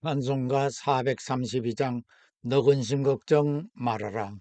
찬송가 432장 너 근심 걱정 말아라.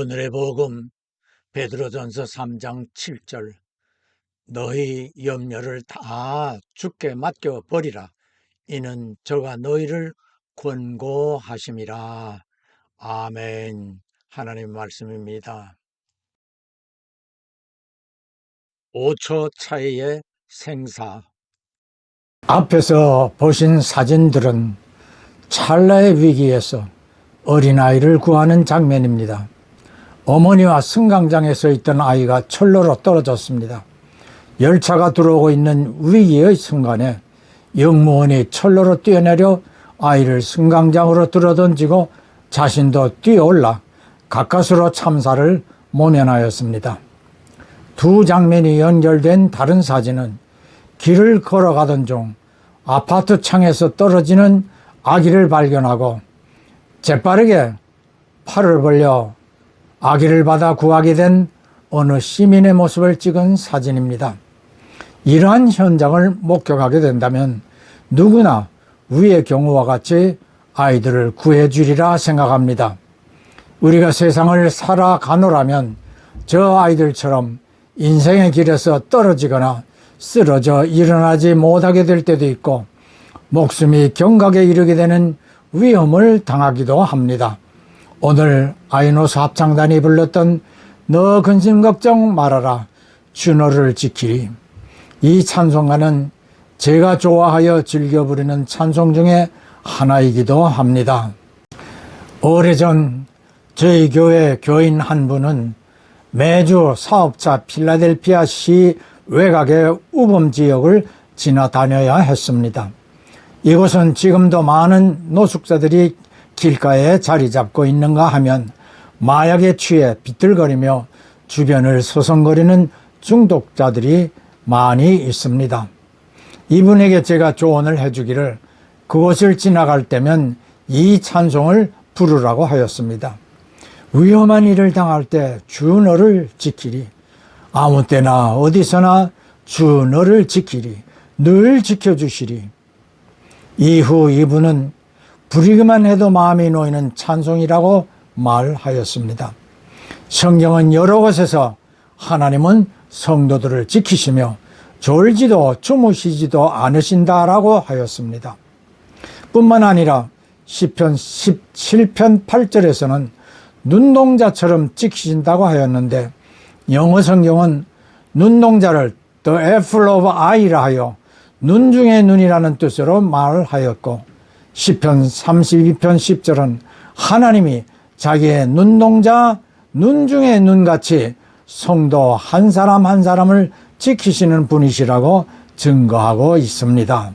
오늘의 복음 베드로전서 3장 7절 너희 염려를 다 주께 맡겨 버리라. 이는 저가 너희를 권고하심이라. 아멘. 하나님 말씀입니다. 5초 차이의 생사. 앞에서 보신 사진들은 찰나의 위기에서 어린아이를 구하는 장면입니다. 어머니와 승강장에 서 있던 아이가 철로로 떨어졌습니다. 열차가 들어오고 있는 위기의 순간에 영무원이 철로로 뛰어내려 아이를 승강장으로 들어던지고 자신도 뛰어올라 가까스로 참사를 모면하였습니다. 두 장면이 연결된 다른 사진은 길을 걸어가던 중 아파트 창에서 떨어지는 아기를 발견하고 재빠르게 팔을 벌려 아기를 받아 구하게 된 어느 시민의 모습을 찍은 사진입니다. 이러한 현장을 목격하게 된다면 누구나 위의 경우와 같이 아이들을 구해주리라 생각합니다. 우리가 세상을 살아가노라면 저 아이들처럼 인생의 길에서 떨어지거나 쓰러져 일어나지 못하게 될 때도 있고 목숨이 경각에 이르게 되는 위험을 당하기도 합니다. 오늘 아이노스 합창단이 불렀던 너 근심 걱정 말아라 주 너를 지키리, 이 찬송가는 제가 좋아하여 즐겨 부르는 찬송 중에 하나이기도 합니다. 오래전 저희 교회 교인 한 분은 매주 사업차 필라델피아 시 외곽의 우범 지역을 지나다녀야 했습니다. 이곳은 지금도 많은 노숙자들이 길가에 자리 잡고 있는가 하면 마약에 취해 비틀거리며 주변을 서성거리는 중독자들이 많이 있습니다. 이분에게 제가 조언을 해주기를 그곳을 지나갈 때면 이 찬송을 부르라고 하였습니다. 위험한 일을 당할 때 주 너를 지키리, 아무 때나 어디서나 주 너를 지키리, 늘 지켜주시리. 이후 이분은 부르기만 해도 마음이 놓이는 찬송이라고 말하였습니다. 성경은 여러 곳에서 하나님은 성도들을 지키시며 졸지도 주무시지도 않으신다라고 하였습니다. 뿐만 아니라 시편 17편 8절에서는 눈동자처럼 지키신다고 하였는데 영어 성경은 눈동자를 The apple of eye라 하여 눈 중의 눈이라는 뜻으로 말하였고 시편 32편 10절은 하나님이 자기의 눈동자 눈 중의 눈같이 성도 한 사람 한 사람을 지키시는 분이시라고 증거하고 있습니다.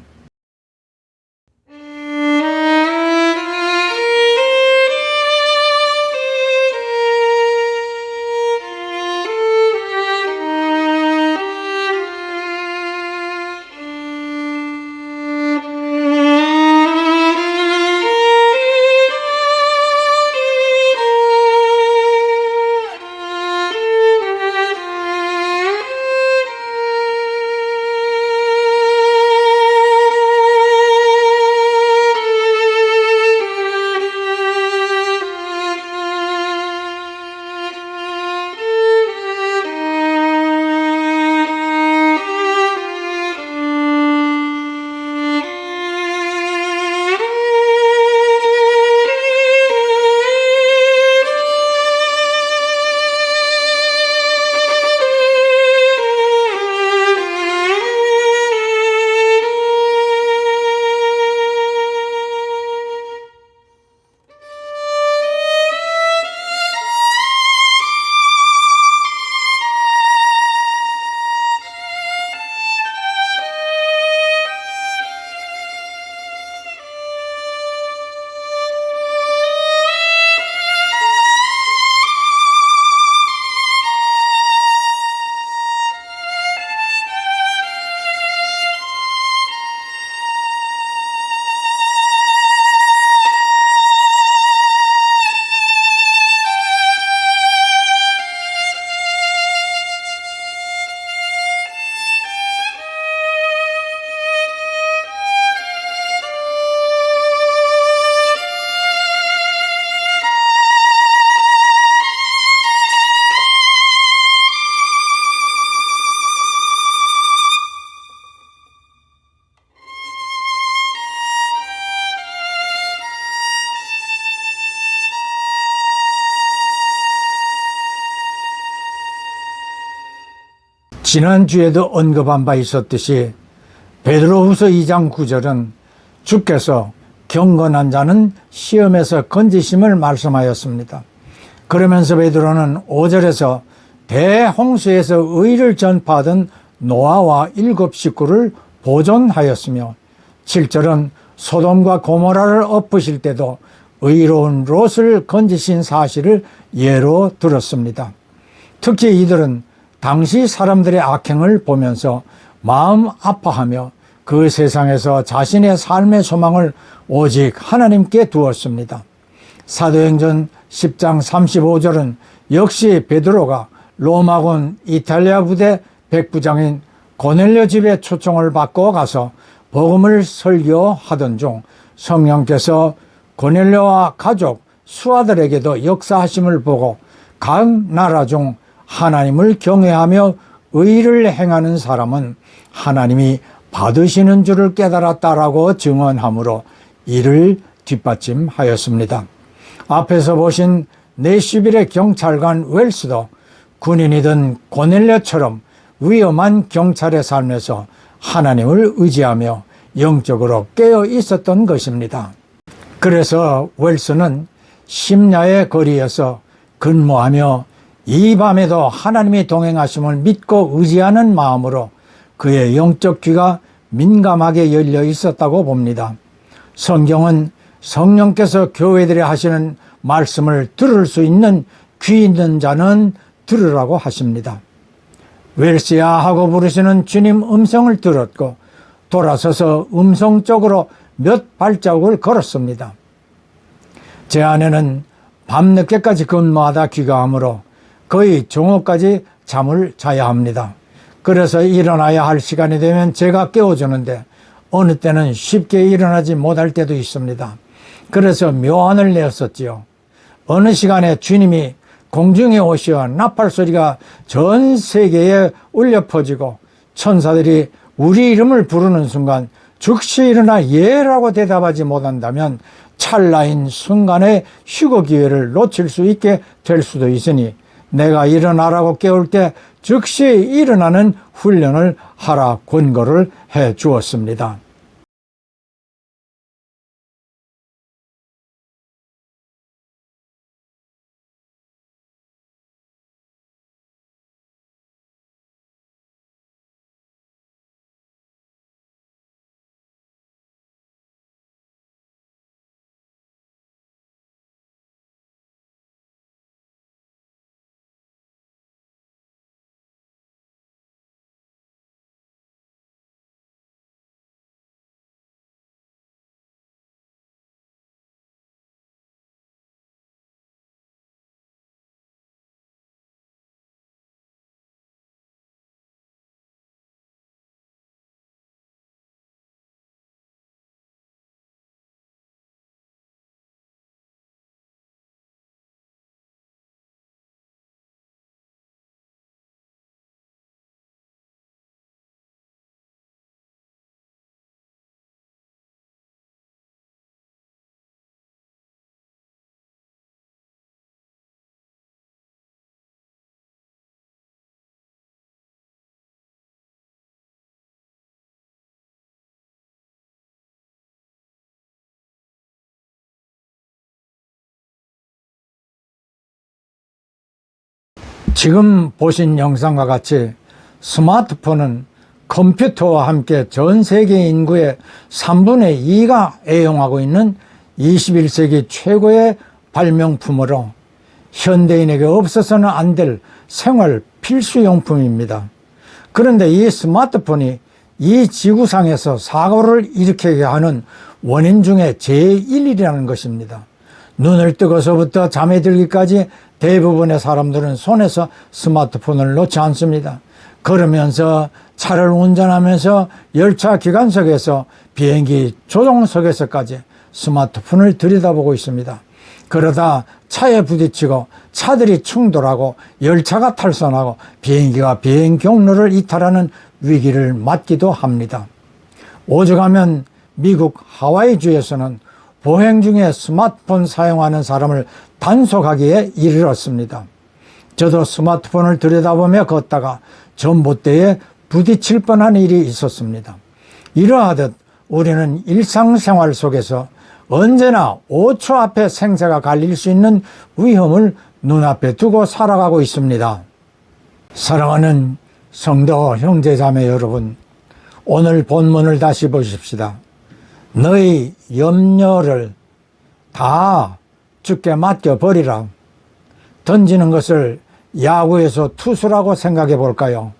지난주에도 언급한 바 있었듯이 베드로후서 2장 9절은 주께서 경건한 자는 시험에서 건지심을 말씀하였습니다. 그러면서 베드로는 5절에서 대홍수에서 의를 전파하던 노아와 7 식구를 보존하였으며 7절은 소돔과 고모라를 엎으실 때도 의로운 롯을 건지신 사실을 예로 들었습니다. 특히 이들은 당시 사람들의 악행을 보면서 마음 아파하며 그 세상에서 자신의 삶의 소망을 오직 하나님께 두었습니다. 사도행전 10장 35절은 역시 베드로가 로마군 이탈리아 부대 백부장인 고넬료 집에 초청을 받고 가서 복음을 설교하던 중 성령께서 고넬료와 가족 수하들에게도 역사하심을 보고 각 나라 중 하나님을 경외하며 의를 행하는 사람은 하나님이 받으시는 줄을 깨달았다라고 증언하므로 이를 뒷받침하였습니다. 앞에서 보신 내시빌의 경찰관 웰스도 군인이던 고넬료처럼 위험한 경찰의 삶에서 하나님을 의지하며 영적으로 깨어 있었던 것입니다. 그래서 웰스는 심야의 거리에서 근무하며 이 밤에도 하나님이 동행하심을 믿고 의지하는 마음으로 그의 영적 귀가 민감하게 열려 있었다고 봅니다. 성경은 성령께서 교회들이 하시는 말씀을 들을 수 있는 귀 있는 자는 들으라고 하십니다. 웰스야 하고 부르시는 주님 음성을 들었고 돌아서서 음성 쪽으로 몇 발자국을 걸었습니다. 제 아내는 밤늦게까지 근무하다 귀가하므로 거의 정오까지 잠을 자야 합니다. 그래서 일어나야 할 시간이 되면 제가 깨워주는데 어느 때는 쉽게 일어나지 못할 때도 있습니다. 그래서 묘안을 내었었지요. 어느 시간에 주님이 공중에 오시어 나팔 소리가 전 세계에 울려 퍼지고 천사들이 우리 이름을 부르는 순간 즉시 일어나 예라고 대답하지 못한다면 찰나인 순간의 휴거 기회를 놓칠 수 있게 될 수도 있으니 내가 일어나라고 깨울 때 즉시 일어나는 훈련을 하라 권고를 해 주었습니다. 지금 보신 영상과 같이 스마트폰은 컴퓨터와 함께 전 세계 인구의 3분의 2가 애용하고 있는 21세기 최고의 발명품으로 현대인에게 없어서는 안 될 생활 필수용품입니다. 그런데 이 스마트폰이 이 지구상에서 사고를 일으키게 하는 원인 중에 제1이라는 것입니다. 눈을 뜨고서부터 잠에 들기까지 대부분의 사람들은 손에서 스마트폰을 놓지 않습니다. 걸으면서 차를 운전하면서 열차 기관석에서 비행기 조종석에서까지 스마트폰을 들여다보고 있습니다. 그러다 차에 부딪히고 차들이 충돌하고 열차가 탈선하고 비행기가 비행 경로를 이탈하는 위기를 맞기도 합니다. 오죽하면 미국 하와이주에서는 보행 중에 스마트폰 사용하는 사람을 단속하기에 이르렀습니다. 저도 스마트폰을 들여다보며 걷다가 전봇대에 부딪힐 뻔한 일이 있었습니다. 이러하듯 우리는 일상생활 속에서 언제나 5초 앞에 생사가 갈릴 수 있는 위험을 눈앞에 두고 살아가고 있습니다. 사랑하는 성도 형제자매 여러분, 오늘 본문을 다시 보십시다. 너희 염려를 다 주께 맡겨버리라. 던지는 것을 야구에서 투수라고 생각해 볼까요?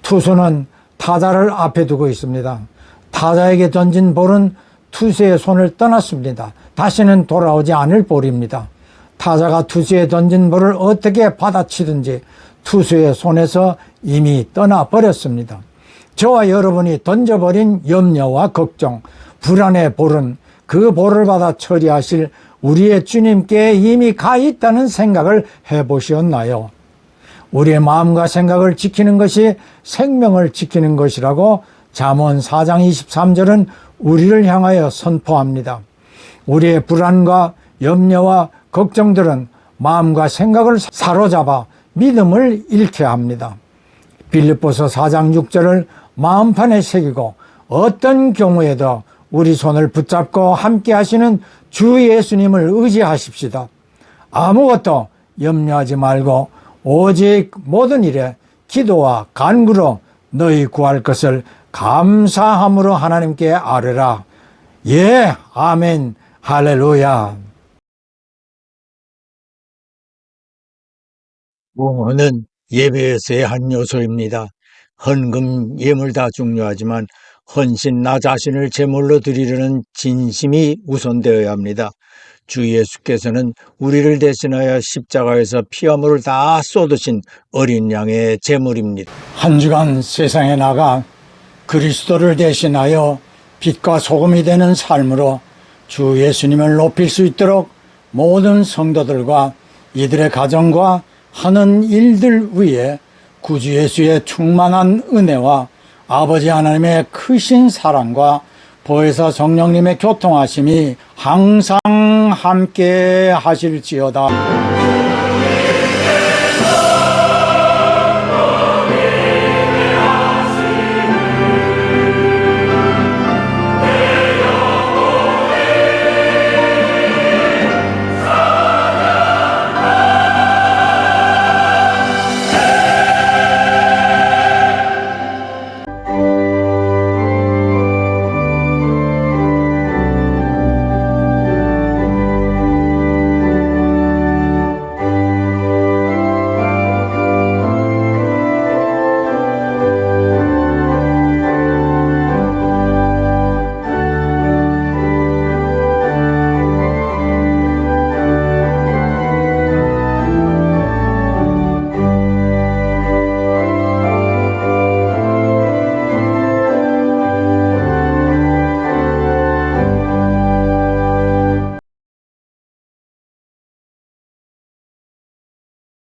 투수는 타자를 앞에 두고 있습니다. 타자에게 던진 볼은 투수의 손을 떠났습니다. 다시는 돌아오지 않을 볼입니다. 타자가 투수에 던진 볼을 어떻게 받아치든지 투수의 손에서 이미 떠나버렸습니다. 저와 여러분이 던져버린 염려와 걱정, 불안의 볼은 그 볼을 받아 처리하실 우리의 주님께 이미 가 있다는 생각을 해보셨나요? 우리의 마음과 생각을 지키는 것이 생명을 지키는 것이라고 잠언 4장 23절은 우리를 향하여 선포합니다. 우리의 불안과 염려와 걱정들은 마음과 생각을 사로잡아 믿음을 잃게 합니다. 빌립보서 4장 6절을 마음판에 새기고 어떤 경우에도 우리 손을 붙잡고 함께 하시는 주 예수님을 의지하십시다. 아무것도 염려하지 말고 오직 모든 일에 기도와 간구로 너희 구할 것을 감사함으로 하나님께 아뢰라. 예, 아멘, 할렐루야. 구원은 예배에서의 한 요소입니다. 헌금, 예물 다 중요하지만 헌신 나 자신을 제물로 드리려는 진심이 우선되어야 합니다. 주 예수께서는 우리를 대신하여 십자가에서 피와 물을 다 쏟으신 어린 양의 제물입니다. 한 주간 세상에 나가 그리스도를 대신하여 빛과 소금이 되는 삶으로 주 예수님을 높일 수 있도록 모든 성도들과 이들의 가정과 하는 일들 위에 구주 예수의 충만한 은혜와 아버지 하나님의 크신 사랑과 보혜사 성령님의 교통하심이 항상 함께 하실지어다.